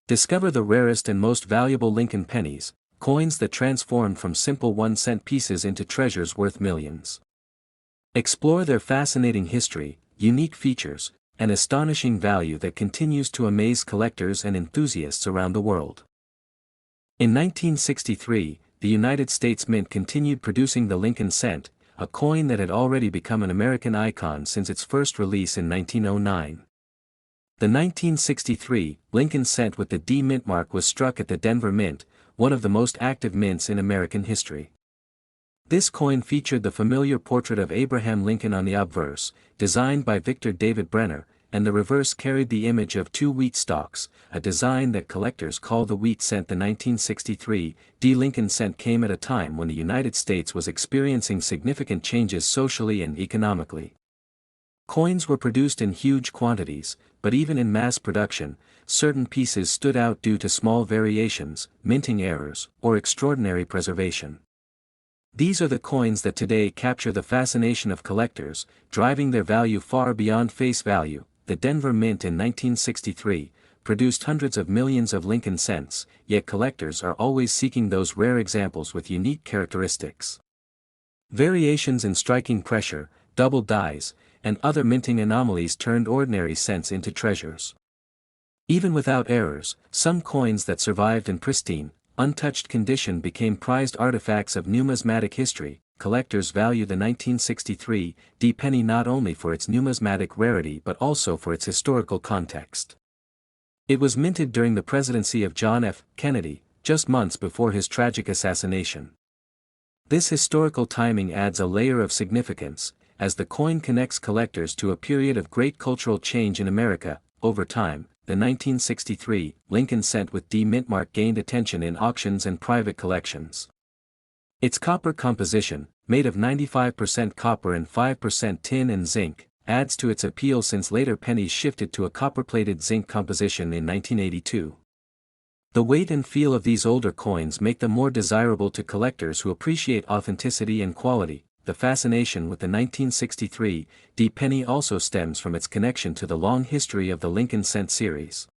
Discover the rarest and most valuable Lincoln pennies, coins that transformed from simple 1-cent pieces into treasures worth millions. Explore their fascinating history, unique features, and astonishing value that continues to amaze collectors and enthusiasts around the world. In 1963, the United States Mint continued producing the Lincoln cent, a coin that had already become an American icon since its first release in 1909. The 1963 Lincoln cent with the D mint mark was struck at the Denver Mint, one of the most active mints in American history. This coin featured the familiar portrait of Abraham Lincoln on the obverse, designed by Victor David Brenner, and the reverse carried the image of two wheat stalks, a design that collectors call the wheat cent. The 1963 D Lincoln cent came at a time when the United States was experiencing significant changes socially and economically. Coins were produced in huge quantities, but even in mass production, certain pieces stood out due to small variations, minting errors, or extraordinary preservation. These are the coins that today capture the fascination of collectors, driving their value far beyond face value. The Denver Mint in 1963 produced hundreds of millions of Lincoln cents, yet collectors are always seeking those rare examples with unique characteristics. Variations in striking pressure, double dies, and other minting anomalies turned ordinary cents into treasures. Even without errors, some coins that survived in pristine, untouched condition became prized artifacts of numismatic history. Collectors value the 1963 D penny not only for its numismatic rarity but also for its historical context. It was minted during the presidency of John F. Kennedy, just months before his tragic assassination. This historical timing adds a layer of significance, as the coin connects collectors to a period of great cultural change in America. Over time, the 1963 Lincoln cent with D mint mark gained attention in auctions and private collections. Its copper composition, made of 95% copper and 5% tin and zinc, adds to its appeal since later pennies shifted to a copper-plated zinc composition in 1982. The weight and feel of these older coins make them more desirable to collectors who appreciate authenticity and quality. The fascination with the 1963 D penny also stems from its connection to the long history of the Lincoln cent series.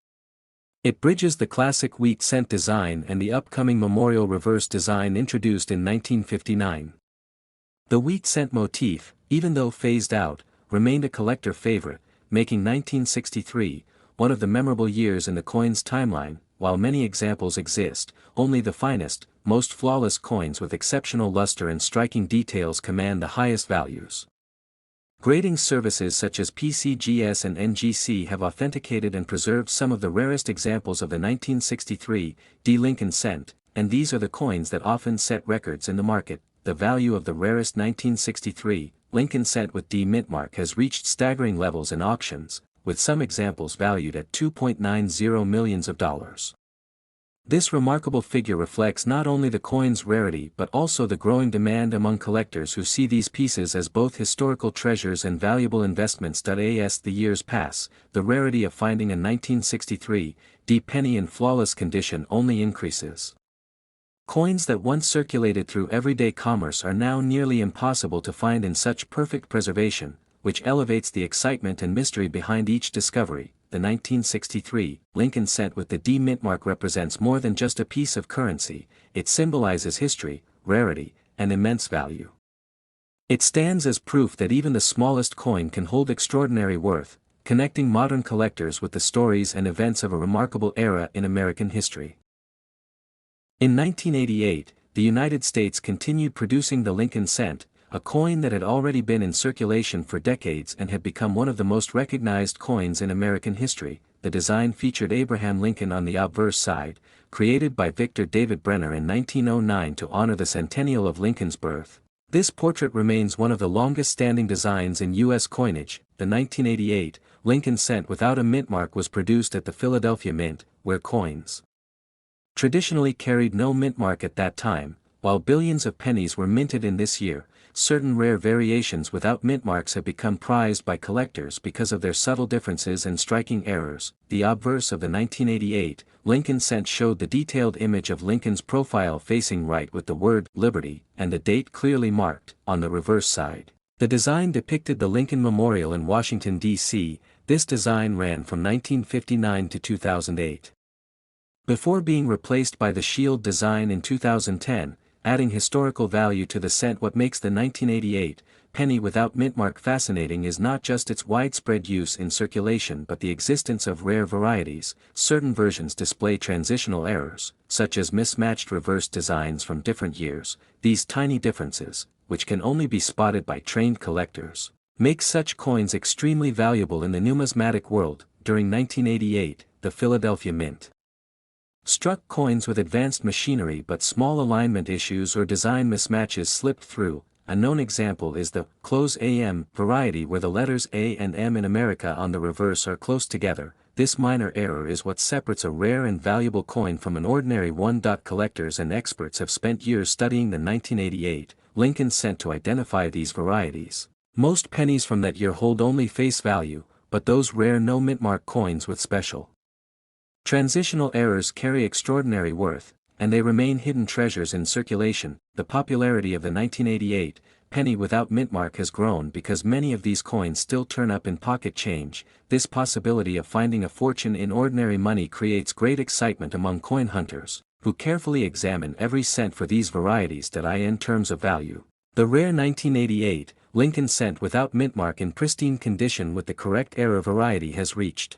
It bridges the classic wheat cent design and the upcoming memorial reverse design introduced in 1959. The wheat cent motif, even though phased out, remained a collector favorite, making 1963 one of the memorable years in the coin's timeline. While many examples exist, only the finest, most flawless coins with exceptional luster and striking details command the highest values. Grading services such as PCGS and NGC have authenticated and preserved some of the rarest examples of the 1963 D Lincoln cent, and these are the coins that often set records in the market. The value of the rarest 1963 Lincoln cent with D mint mark has reached staggering levels in auctions, with some examples valued at $2.90 million. This remarkable figure reflects not only the coin's rarity but also the growing demand among collectors who see these pieces as both historical treasures and valuable investments. As the years pass, the rarity of finding a 1963 D penny in flawless condition only increases. Coins that once circulated through everyday commerce are now nearly impossible to find in such perfect preservation, which elevates the excitement and mystery behind each discovery. The 1963 Lincoln cent with the D mint mark represents more than just a piece of currency. It symbolizes history, rarity, and immense value. It stands as proof that even the smallest coin can hold extraordinary worth, connecting modern collectors with the stories and events of a remarkable era in American history. In 1988, the United States continued producing the Lincoln cent, a coin that had already been in circulation for decades and had become one of the most recognized coins in American history. The design featured Abraham Lincoln on the obverse side, created by Victor David Brenner in 1909 to honor the centennial of Lincoln's birth. This portrait remains one of the longest-standing designs in U.S. coinage. The 1988 Lincoln cent without a mint mark was produced at the Philadelphia Mint, where coins traditionally carried no mint mark at that time. While billions of pennies were minted in this year, certain rare variations without mint marks have become prized by collectors because of their subtle differences and striking errors. The obverse of the 1988 Lincoln cent showed the detailed image of Lincoln's profile facing right with the word "Liberty" and the date clearly marked. On the reverse side, the design depicted the Lincoln Memorial in Washington, D.C. This design ran from 1959 to 2008. Before being replaced by the shield design in 2010, adding historical value to the cent. What makes the 1988 penny without mint mark fascinating is not just its widespread use in circulation but the existence of rare varieties. Certain versions display transitional errors, such as mismatched reverse designs from different years. These tiny differences, which can only be spotted by trained collectors, make such coins extremely valuable in the numismatic world. During 1988, the Philadelphia Mint struck coins with advanced machinery, but small alignment issues or design mismatches slipped through. A known example is the close AM variety, where the letters A and M in America on the reverse are close together. This minor error is what separates a rare and valuable coin from an ordinary one. Collectors and experts have spent years studying the 1988 Lincoln cent to identify these varieties. Most pennies from that year hold only face value, but those rare no mint mark coins with special transitional errors carry extraordinary worth, and they remain hidden treasures in circulation. The popularity of the 1988 penny without mint mark has grown because many of these coins still turn up in pocket change. This possibility of finding a fortune in ordinary money creates great excitement among coin hunters, who carefully examine every cent for these varieties. In terms of value, the rare 1988 Lincoln cent without mint mark in pristine condition with the correct error variety has reached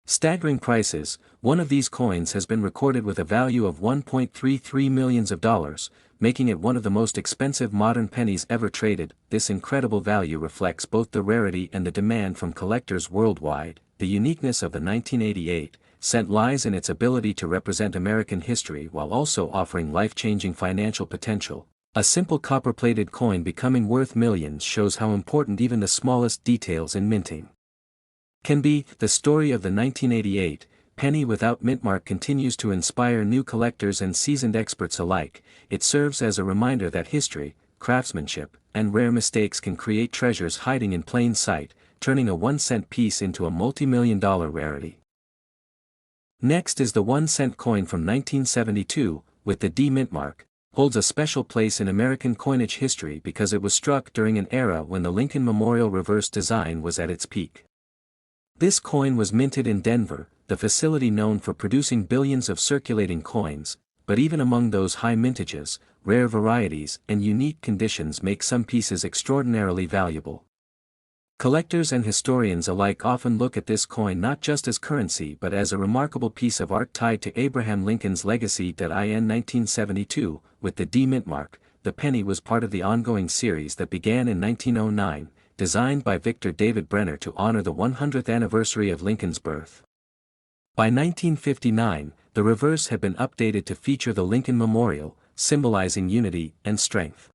staggering prices. One of these coins has been recorded with a value of $1.33 million, making it one of the most expensive modern pennies ever traded. This incredible value reflects both the rarity and the demand from collectors worldwide. The uniqueness of the 1988 cent lies in its ability to represent American history while also offering life-changing financial potential. A simple copper-plated coin becoming worth millions shows how important even the smallest details in minting can be. The story of the 1988 penny without mint mark continues to inspire new collectors and seasoned experts alike. It serves as a reminder that history, craftsmanship, and rare mistakes can create treasures hiding in plain sight, turning a 1-cent piece into a multi-million-dollar rarity. Next is the 1-cent coin from 1972, with the D mint mark, holds a special place in American coinage history because it was struck during an era when the Lincoln Memorial reverse design was at its peak. This coin was minted in Denver, the facility known for producing billions of circulating coins, but even among those high mintages, rare varieties and unique conditions make some pieces extraordinarily valuable. Collectors and historians alike often look at this coin not just as currency but as a remarkable piece of art tied to Abraham Lincoln's legacy. In 1972, with the D mint mark, the penny was part of the ongoing series that began in 1909, designed by Victor David Brenner to honor the 100th anniversary of Lincoln's birth. By 1959, the reverse had been updated to feature the Lincoln Memorial, symbolizing unity and strength.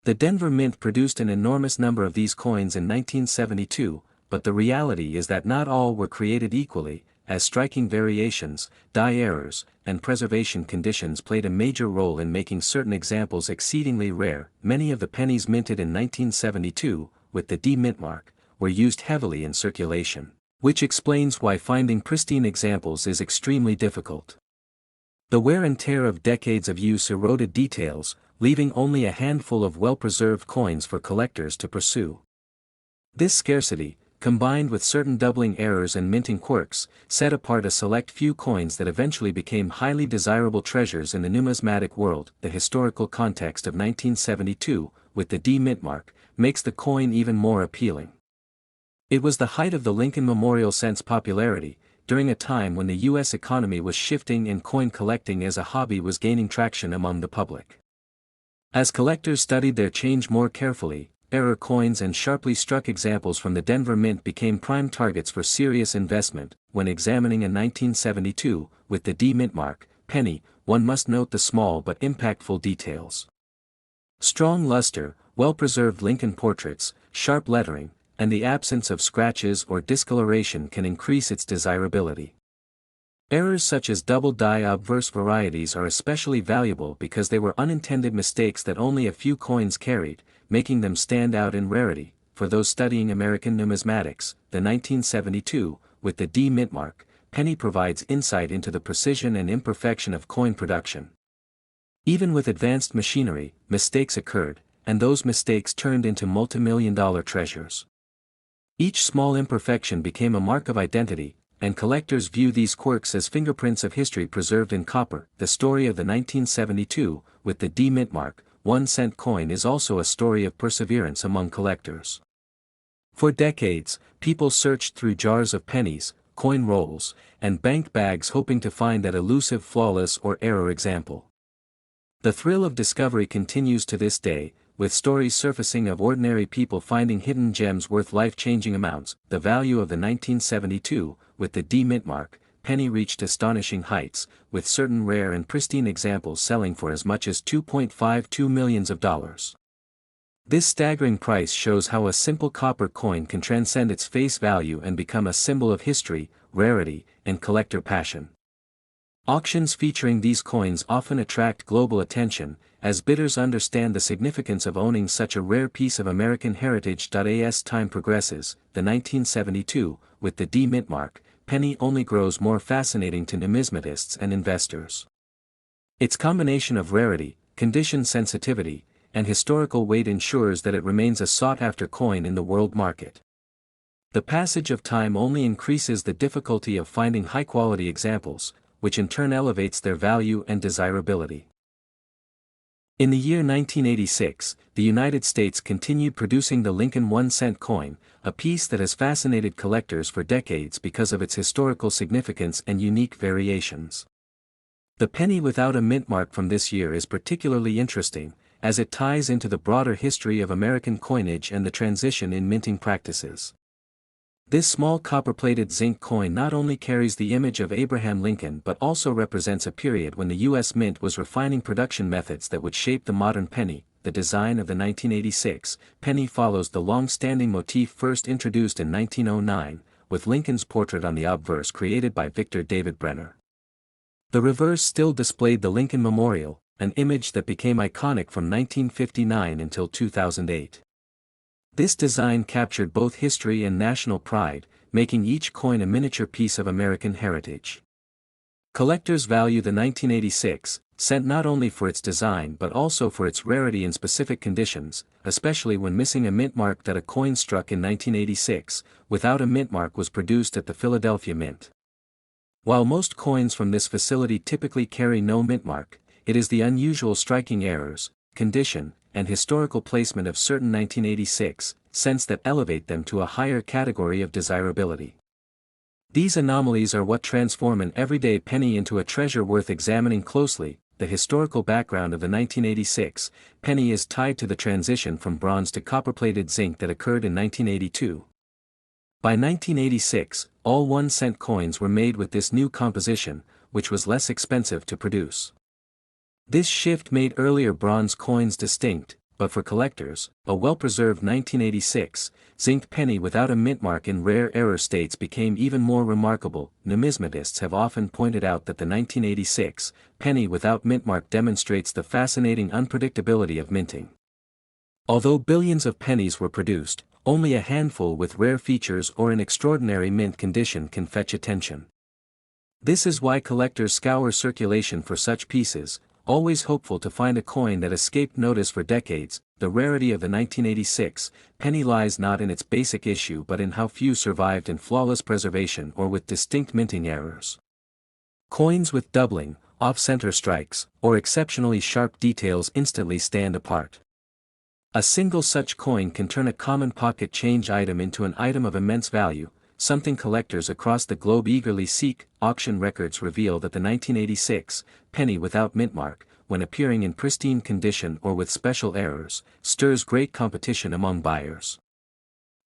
The Denver Mint produced an enormous number of these coins in 1972, but the reality is that not all were created equally, as striking variations, die errors, and preservation conditions played a major role in making certain examples exceedingly rare. Many of the pennies minted in 1972, with the D mint mark, were used heavily in circulation, which explains why finding pristine examples is extremely difficult. The wear and tear of decades of use eroded details, leaving only a handful of well-preserved coins for collectors to pursue. This scarcity, combined with certain doubling errors and minting quirks, set apart a select few coins that eventually became highly desirable treasures in the numismatic world. The historical context of 1972, with the D mint mark, makes the coin even more appealing. It was the height of the Lincoln Memorial cent's popularity, during a time when the U.S. economy was shifting and coin collecting as a hobby was gaining traction among the public. As collectors studied their change more carefully, error coins and sharply struck examples from the Denver Mint became prime targets for serious investment. When examining a 1972, with the D mint mark, penny, one must note the small but impactful details. Strong luster, well-preserved Lincoln portraits, sharp lettering, and the absence of scratches or discoloration can increase its desirability. Errors such as double die obverse varieties are especially valuable because they were unintended mistakes that only a few coins carried, making them stand out in rarity. For those studying American numismatics, the 1972, with the D mint mark, penny provides insight into the precision and imperfection of coin production. Even with advanced machinery, mistakes occurred, and those mistakes turned into multimillion-dollar treasures. Each small imperfection became a mark of identity, and collectors view these quirks as fingerprints of history preserved in copper. The story of the 1972, with the D mint mark, 1-cent coin is also a story of perseverance among collectors. For decades, people searched through jars of pennies, coin rolls, and bank bags hoping to find that elusive flawless or error example. The thrill of discovery continues to this day, with stories surfacing of ordinary people finding hidden gems worth life-changing amounts. The value of the 1972, with the D mint mark, penny reached astonishing heights, with certain rare and pristine examples selling for as much as $2.52 million. This staggering price shows how a simple copper coin can transcend its face value and become a symbol of history, rarity, and collector passion. Auctions featuring these coins often attract global attention, as bidders understand the significance of owning such a rare piece of American heritage. As time progresses, the 1972, with the D mint mark, penny only grows more fascinating to numismatists and investors. Its combination of rarity, condition sensitivity, and historical weight ensures that it remains a sought-after coin in the world market. The passage of time only increases the difficulty of finding high-quality examples, which in turn elevates their value and desirability. In the year 1986, the United States continued producing the Lincoln 1-cent coin, a piece that has fascinated collectors for decades because of its historical significance and unique variations. The penny without a mint mark from this year is particularly interesting, as it ties into the broader history of American coinage and the transition in minting practices. This small copper-plated zinc coin not only carries the image of Abraham Lincoln but also represents a period when the U.S. Mint was refining production methods that would shape the modern penny. The design of the 1986 penny follows the long-standing motif first introduced in 1909, with Lincoln's portrait on the obverse created by Victor David Brenner. The reverse still displayed the Lincoln Memorial, an image that became iconic from 1959 until 2008. This design captured both history and national pride, making each coin a miniature piece of American heritage. Collectors value the 1986 cent not only for its design but also for its rarity in specific conditions, especially when missing a mint mark. That a coin struck in 1986, without a mint mark, was produced at the Philadelphia Mint. While most coins from this facility typically carry no mint mark, it is the unusual striking errors, condition, and historical placement of certain 1986 cents that elevate them to a higher category of desirability. These anomalies are what transform an everyday penny into a treasure worth examining closely. The historical background of the 1986 penny is tied to the transition from bronze to copper-plated zinc that occurred in 1982. By 1986, all 1-cent coins were made with this new composition, which was less expensive to produce. This shift made earlier bronze coins distinct, but for collectors, a well-preserved 1986 zinc penny without a mint mark in rare error states became even more remarkable. Numismatists have often pointed out that the 1986 penny without mint mark demonstrates the fascinating unpredictability of minting. Although billions of pennies were produced, only a handful with rare features or in extraordinary mint condition can fetch attention. This is why collectors scour circulation for such pieces, always hopeful to find a coin that escaped notice for decades. The rarity of the 1986 penny lies not in its basic issue but in how few survived in flawless preservation or with distinct minting errors. Coins with doubling, off-center strikes, or exceptionally sharp details instantly stand apart. A single such coin can turn a common pocket change item into an item of immense value, something collectors across the globe eagerly seek. Auction records reveal that the 1986 penny without mint mark, when appearing in pristine condition or with special errors, stirs great competition among buyers.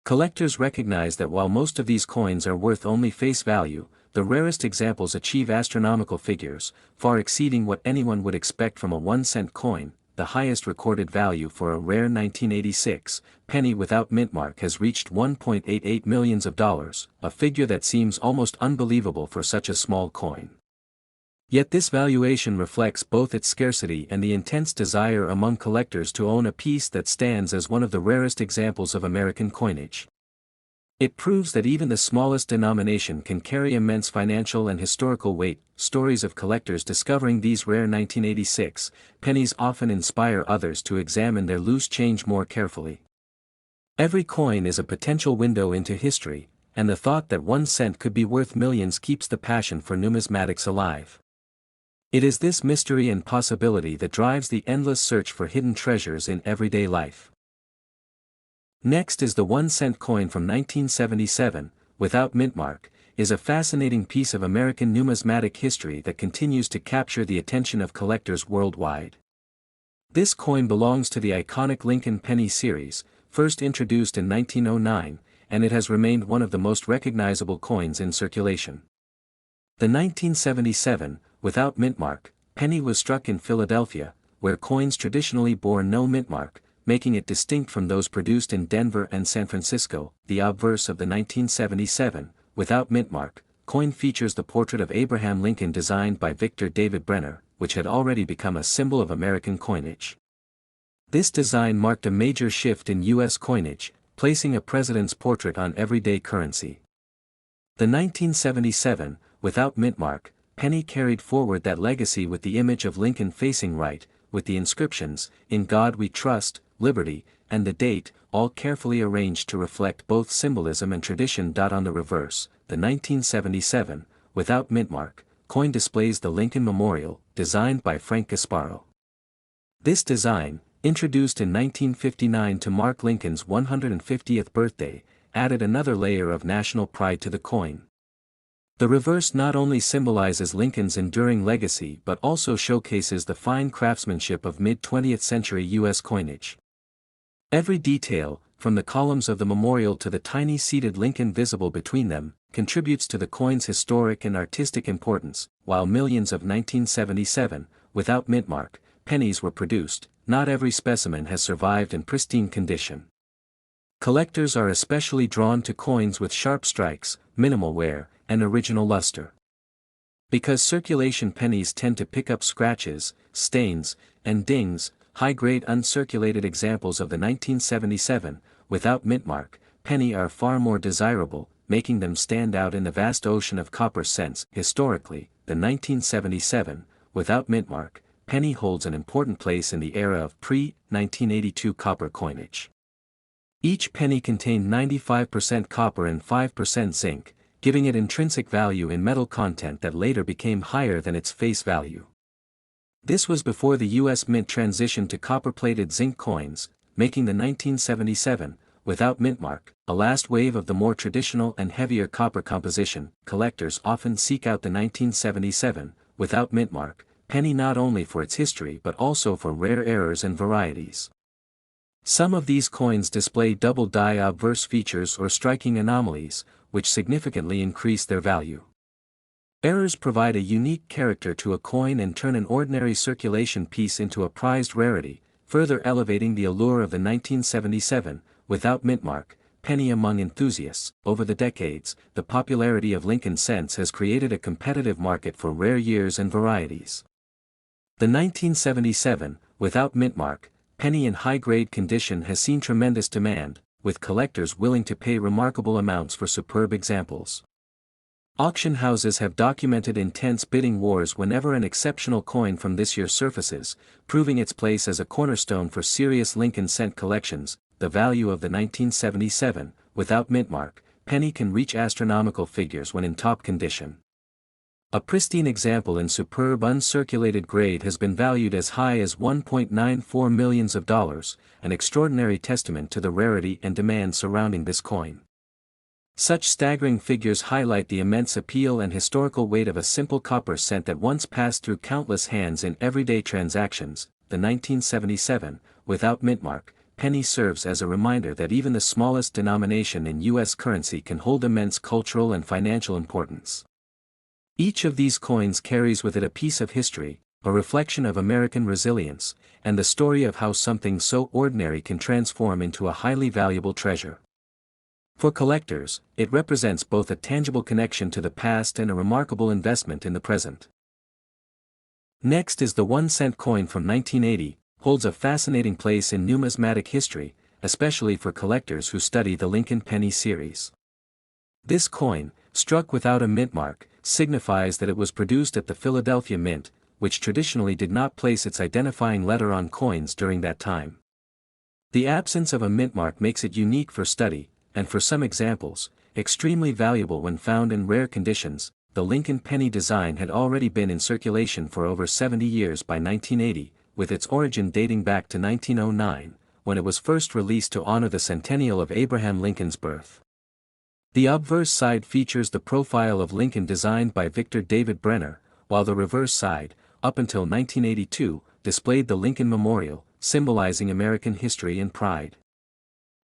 Collectors recognize that while most of these coins are worth only face value, the rarest examples achieve astronomical figures, far exceeding what anyone would expect from a 1-cent coin. The highest recorded value for a rare 1986 penny without mint mark has reached $1.88 million, a figure that seems almost unbelievable for such a small coin. Yet this valuation reflects both its scarcity and the intense desire among collectors to own a piece that stands as one of the rarest examples of American coinage. It proves that even the smallest denomination can carry immense financial and historical weight. Stories of collectors discovering these rare 1986 pennies often inspire others to examine their loose change more carefully. Every coin is a potential window into history, and the thought that 1 cent could be worth millions keeps the passion for numismatics alive. It is this mystery and possibility that drives the endless search for hidden treasures in everyday life. Next is the 1 cent coin from 1977, without mint mark, is a fascinating piece of American numismatic history that continues to capture the attention of collectors worldwide. This coin belongs to the iconic Lincoln penny series, first introduced in 1909, and it has remained one of the most recognizable coins in circulation. The 1977, without mint mark, penny was struck in Philadelphia, where coins traditionally bore no mint mark, making it distinct from those produced in Denver and San Francisco. The obverse of the 1977, without mint mark, coin features the portrait of Abraham Lincoln designed by Victor David Brenner, which had already become a symbol of American coinage. This design marked a major shift in U.S. coinage, placing a president's portrait on everyday currency. The 1977, without mint mark, penny carried forward that legacy with the image of Lincoln facing right, with the inscriptions, "In God We Trust," "Liberty," and the date, all carefully arranged to reflect both symbolism and tradition. On the reverse, the 1977, without mint mark, coin displays the Lincoln Memorial, designed by Frank Gasparo. This design, introduced in 1959 to mark Lincoln's 150th birthday, added another layer of national pride to the coin. The reverse not only symbolizes Lincoln's enduring legacy but also showcases the fine craftsmanship of mid-20th century U.S. coinage. Every detail, from the columns of the memorial to the tiny seated Lincoln visible between them, contributes to the coin's historic and artistic importance. While millions of 1977, without mint mark, pennies were produced, not every specimen has survived in pristine condition. Collectors are especially drawn to coins with sharp strikes, minimal wear, and original luster. Because circulation pennies tend to pick up scratches, stains, and dings, high-grade uncirculated examples of the 1977, without mint mark, penny are far more desirable, making them stand out in the vast ocean of copper cents. Historically, the 1977, without mint mark, penny holds an important place in the era of pre-1982 copper coinage. Each penny contained 95% copper and 5% zinc, giving it intrinsic value in metal content that later became higher than its face value. This was before the U.S. Mint transitioned to copper-plated zinc coins, making the 1977, without mint mark, a last wave of the more traditional and heavier copper composition. Collectors often seek out the 1977, without mint mark, penny not only for its history but also for rare errors and varieties. Some of these coins display double die obverse features or striking anomalies, which significantly increase their value. Errors provide a unique character to a coin and turn an ordinary circulation piece into a prized rarity, further elevating the allure of the 1977, without mint mark, penny among enthusiasts. Over the decades, the popularity of Lincoln cents has created a competitive market for rare years and varieties. The 1977, without mint mark, penny in high-grade condition has seen tremendous demand, with collectors willing to pay remarkable amounts for superb examples. Auction houses have documented intense bidding wars whenever an exceptional coin from this year surfaces, proving its place as a cornerstone for serious Lincoln cent collections. The value of the 1977, without mint mark, penny can reach astronomical figures when in top condition. A pristine example in superb uncirculated grade has been valued as high as $1.94 million, an extraordinary testament to the rarity and demand surrounding this coin. Such staggering figures highlight the immense appeal and historical weight of a simple copper cent that once passed through countless hands in everyday transactions. The 1977, without mint mark, penny serves as a reminder that even the smallest denomination in U.S. currency can hold immense cultural and financial importance. Each of these coins carries with it a piece of history, a reflection of American resilience, and the story of how something so ordinary can transform into a highly valuable treasure. For collectors, it represents both a tangible connection to the past and a remarkable investment in the present. Next is the 1-cent coin from 1980, holds a fascinating place in numismatic history, especially for collectors who study the Lincoln penny series. This coin, struck without a mint mark, signifies that it was produced at the Philadelphia Mint, which traditionally did not place its identifying letter on coins during that time. The absence of a mint mark makes it unique for study, and for some examples, extremely valuable when found in rare conditions, the Lincoln penny design had already been in circulation for over 70 years by 1980, with its origin dating back to 1909, when it was first released to honor the centennial of Abraham Lincoln's birth. The obverse side features the profile of Lincoln designed by Victor David Brenner, while the reverse side, up until 1982, displayed the Lincoln Memorial, symbolizing American history and pride.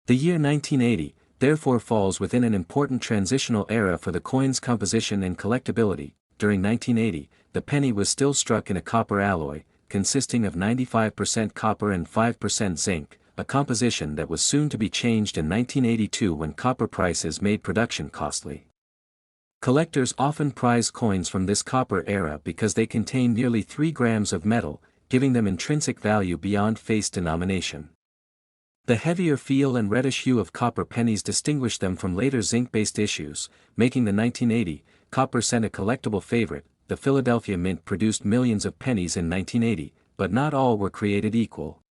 The year 1980, therefore, falls within an important transitional era for the coin's composition and collectability. During 1980, the penny was still struck in a copper alloy, consisting of 95% copper and 5% zinc, a composition that was soon to be changed in 1982 when copper prices made production costly. Collectors often prize coins from this copper era because they contain nearly 3 grams of metal, giving them intrinsic value beyond face denomination. The heavier feel and reddish hue of copper pennies distinguish them from later zinc-based issues, making the 1980 copper cent a collectible favorite. The Philadelphia Mint produced millions of pennies in 1980, but not all were created equal.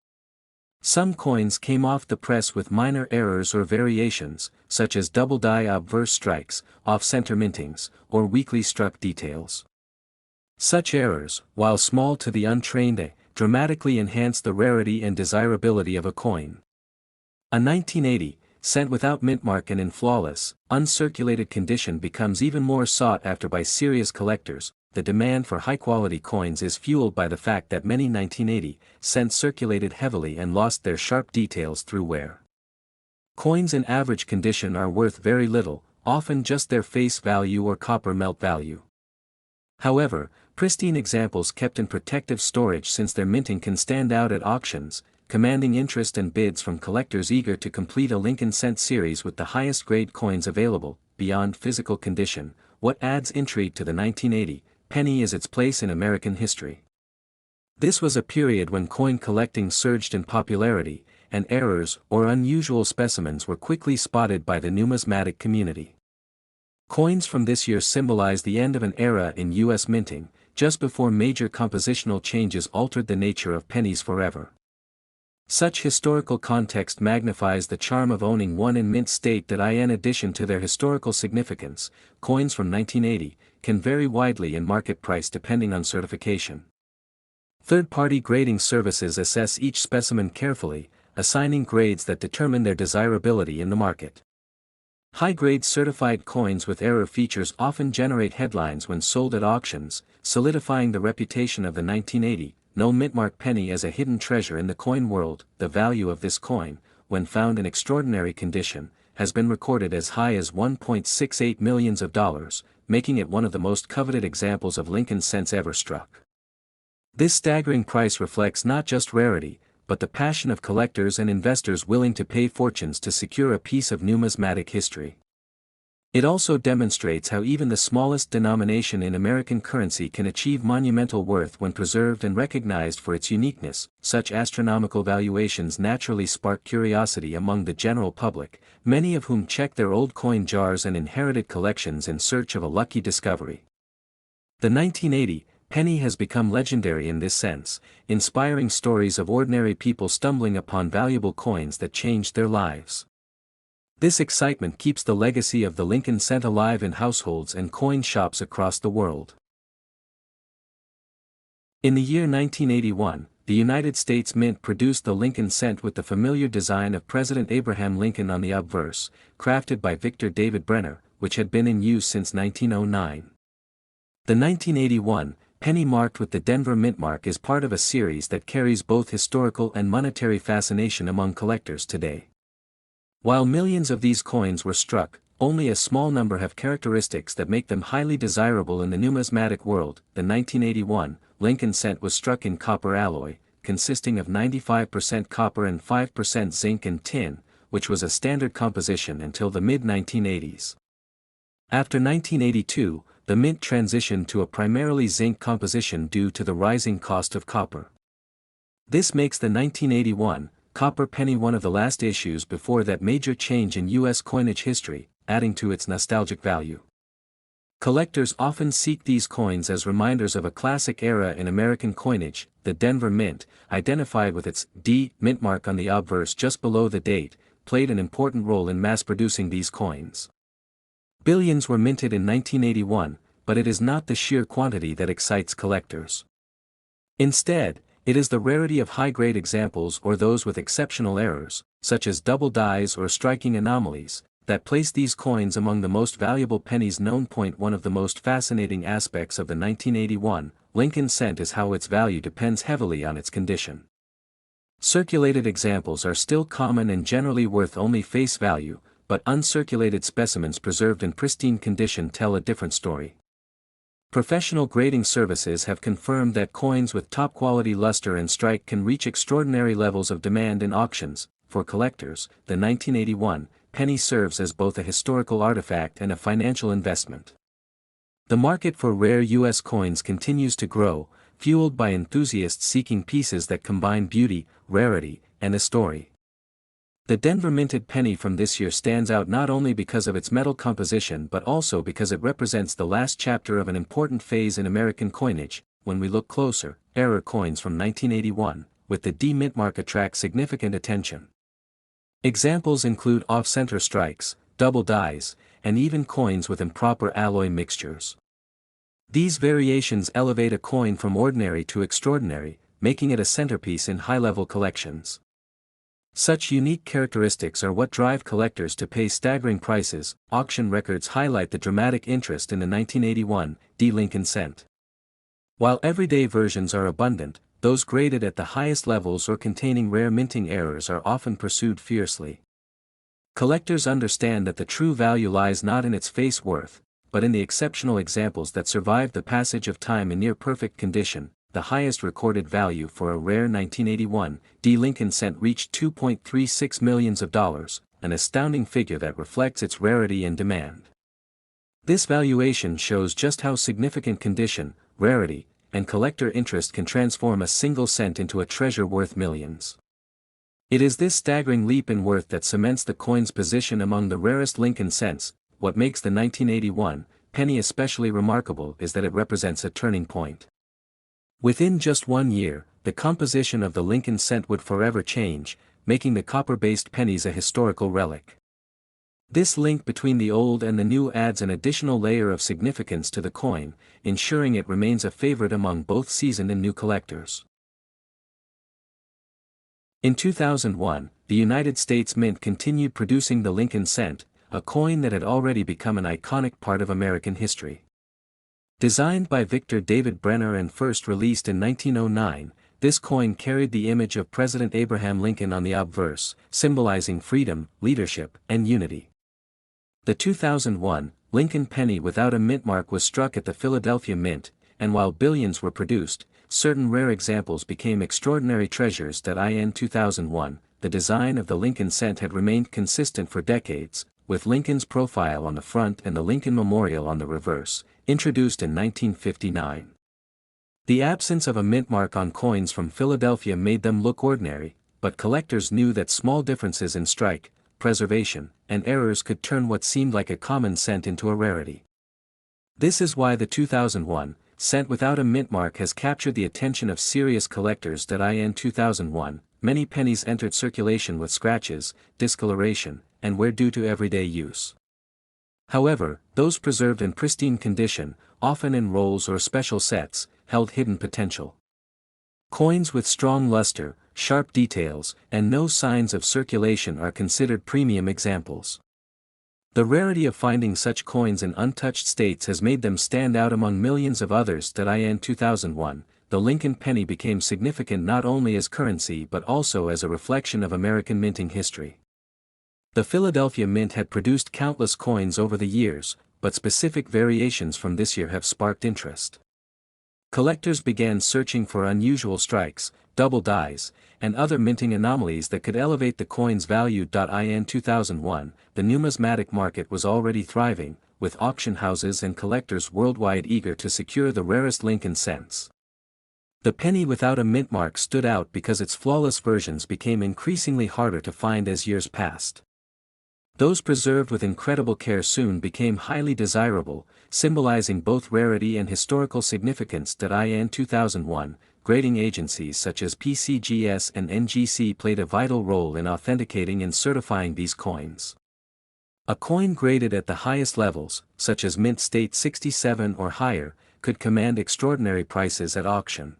Some coins came off the press with minor errors or variations, such as double-die obverse strikes, off-center mintings, or weakly struck details. Such errors, while small to the untrained eye, dramatically enhance the rarity and desirability of a coin. A 1980 cent without mintmark and in flawless, uncirculated condition becomes even more sought after by serious collectors. The demand for high-quality coins is fueled by the fact that many 1980 cents circulated heavily and lost their sharp details through wear. Coins in average condition are worth very little, often just their face value or copper melt value. However, pristine examples kept in protective storage since their minting can stand out at auctions, commanding interest and bids from collectors eager to complete a Lincoln cent series with the highest grade coins available. Beyond physical condition, what adds intrigue to the 1980 penny is its place in American history. This was a period when coin collecting surged in popularity, and errors or unusual specimens were quickly spotted by the numismatic community. Coins from this year symbolize the end of an era in U.S. minting, just before major compositional changes altered the nature of pennies forever. Such historical context magnifies the charm of owning one in mint state that in addition to their historical significance, coins from 1980 can vary widely in market price depending on certification. Third-party grading services assess each specimen carefully, assigning grades that determine their desirability in the market. High-grade certified coins with error features often generate headlines when sold at auctions, solidifying the reputation of the 1980 no mintmark penny as a hidden treasure in the coin world. The value of this coin, when found in extraordinary condition, has been recorded as high as $1.68 million, making it one of the most coveted examples of Lincoln cents ever struck. This staggering price reflects not just rarity, but the passion of collectors and investors willing to pay fortunes to secure a piece of numismatic history. It also demonstrates how even the smallest denomination in American currency can achieve monumental worth when preserved and recognized for its uniqueness. Such astronomical valuations naturally spark curiosity among the general public, many of whom check their old coin jars and inherited collections in search of a lucky discovery. The 1980 penny has become legendary in this sense, inspiring stories of ordinary people stumbling upon valuable coins that changed their lives. This excitement keeps the legacy of the Lincoln cent alive in households and coin shops across the world. In the year 1981, the United States Mint produced the Lincoln cent with the familiar design of President Abraham Lincoln on the obverse, crafted by Victor David Brenner, which had been in use since 1909. The 1981 penny marked with the Denver Mint mark is part of a series that carries both historical and monetary fascination among collectors today. While millions of these coins were struck, only a small number have characteristics that make them highly desirable in the numismatic world. The 1981 Lincoln cent was struck in copper alloy, consisting of 95% copper and 5% zinc and tin, which was a standard composition until the mid-1980s. After 1982, the mint transitioned to a primarily zinc composition due to the rising cost of copper. This makes the 1981 copper penny one of the last issues before that major change in U.S. coinage history, adding to its nostalgic value. Collectors often seek these coins as reminders of a classic era in American coinage. The Denver Mint, identified with its D mint mark on the obverse just below the date, played an important role in mass-producing these coins. Billions were minted in 1981, but it is not the sheer quantity that excites collectors. Instead, it is the rarity of high-grade examples or those with exceptional errors, such as double dies or striking anomalies, that place these coins among the most valuable pennies known. One of the most fascinating aspects of the 1981 Lincoln cent is how its value depends heavily on its condition. Circulated examples are still common and generally worth only face value, but uncirculated specimens preserved in pristine condition tell a different story. Professional grading services have confirmed that coins with top-quality luster and strike can reach extraordinary levels of demand in auctions. For collectors, the 1981 penny serves as both a historical artifact and a financial investment. The market for rare U.S. coins continues to grow, fueled by enthusiasts seeking pieces that combine beauty, rarity, and a story. The Denver minted penny from this year stands out not only because of its metal composition but also because it represents the last chapter of an important phase in American coinage. When we look closer, error coins from 1981, with the D mint mark, attract significant attention. Examples include off-center strikes, double dies, and even coins with improper alloy mixtures. These variations elevate a coin from ordinary to extraordinary, making it a centerpiece in high-level collections. Such unique characteristics are what drive collectors to pay staggering prices. Auction records highlight the dramatic interest in the 1981 D Lincoln cent. While everyday versions are abundant, those graded at the highest levels or containing rare minting errors are often pursued fiercely. Collectors understand that the true value lies not in its face worth, but in the exceptional examples that survived the passage of time in near-perfect condition. The highest recorded value for a rare 1981 D Lincoln cent reached $2.36 million, an astounding figure that reflects its rarity and demand. This valuation shows just how significant condition, rarity, and collector interest can transform a single cent into a treasure worth millions. It is this staggering leap in worth that cements the coin's position among the rarest Lincoln cents. What makes the 1981 penny especially remarkable is that it represents a turning point. Within just 1 year, the composition of the Lincoln cent would forever change, making the copper-based pennies a historical relic. This link between the old and the new adds an additional layer of significance to the coin, ensuring it remains a favorite among both seasoned and new collectors. In 2001, the United States Mint continued producing the Lincoln cent, a coin that had already become an iconic part of American history. Designed by Victor David Brenner and first released in 1909, this coin carried the image of President Abraham Lincoln on the obverse, symbolizing freedom, leadership, and unity. The 2001 Lincoln penny without a mint mark was struck at the Philadelphia Mint, and while billions were produced, certain rare examples became extraordinary treasures. In 2001, the design of the Lincoln cent had remained consistent for decades, with Lincoln's profile on the front and the Lincoln Memorial on the reverse, introduced in 1959. The absence of a mint mark on coins from Philadelphia made them look ordinary, but collectors knew that small differences in strike, preservation, and errors could turn what seemed like a common cent into a rarity. This is why the 2001 cent without a mint mark has captured the attention of serious collectors. In 2001, many pennies entered circulation with scratches, discoloration, and wear due to everyday use. However, those preserved in pristine condition, often in rolls or special sets, held hidden potential. Coins with strong luster, sharp details, and no signs of circulation are considered premium examples. The rarity of finding such coins in untouched states has made them stand out among millions of others. In 2001, the Lincoln penny became significant not only as currency but also as a reflection of American minting history. The Philadelphia Mint had produced countless coins over the years, but specific variations from this year have sparked interest. Collectors began searching for unusual strikes, double dies, and other minting anomalies that could elevate the coin's value. In 2001, the numismatic market was already thriving, with auction houses and collectors worldwide eager to secure the rarest Lincoln cents. The penny without a mint mark stood out because its flawless versions became increasingly harder to find as years passed. Those preserved with incredible care soon became highly desirable, symbolizing both rarity and historical significance. In 2001, grading agencies such as PCGS and NGC played a vital role in authenticating and certifying these coins. A coin graded at the highest levels, such as mint state 67 or higher, could command extraordinary prices at auction.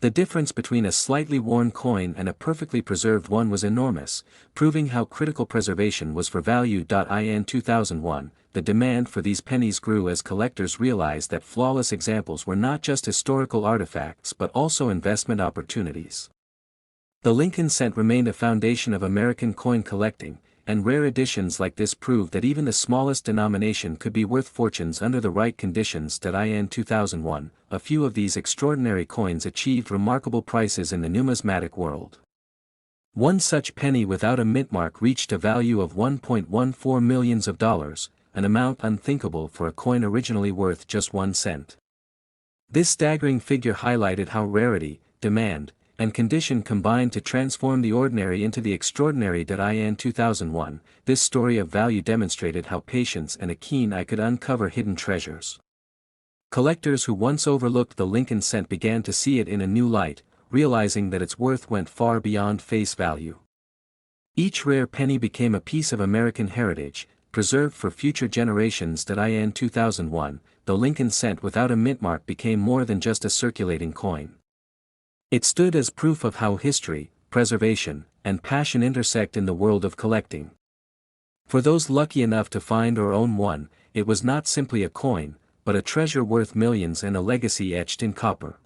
The difference between a slightly worn coin and a perfectly preserved one was enormous, proving how critical preservation was for value. In 2001, the demand for these pennies grew as collectors realized that flawless examples were not just historical artifacts but also investment opportunities. The Lincoln cent remained a foundation of American coin collecting, and rare editions like this prove that even the smallest denomination could be worth fortunes under the right conditions. In 2001, a few of these extraordinary coins achieved remarkable prices in the numismatic world. One such penny without a mint mark reached a value of $1.14 million, an amount unthinkable for a coin originally worth just 1 cent. This staggering figure highlighted how rarity, demand, and condition combined to transform the ordinary into the extraordinary. In 2001, this story of value demonstrated how patience and a keen eye could uncover hidden treasures. Collectors who once overlooked the Lincoln cent began to see it in a new light, realizing that its worth went far beyond face value. Each rare penny became a piece of American heritage, preserved for future generations. In 2001, the Lincoln cent without a mint mark became more than just a circulating coin. It stood as proof of how history, preservation, and passion intersect in the world of collecting. For those lucky enough to find or own one, it was not simply a coin, but a treasure worth millions and a legacy etched in copper.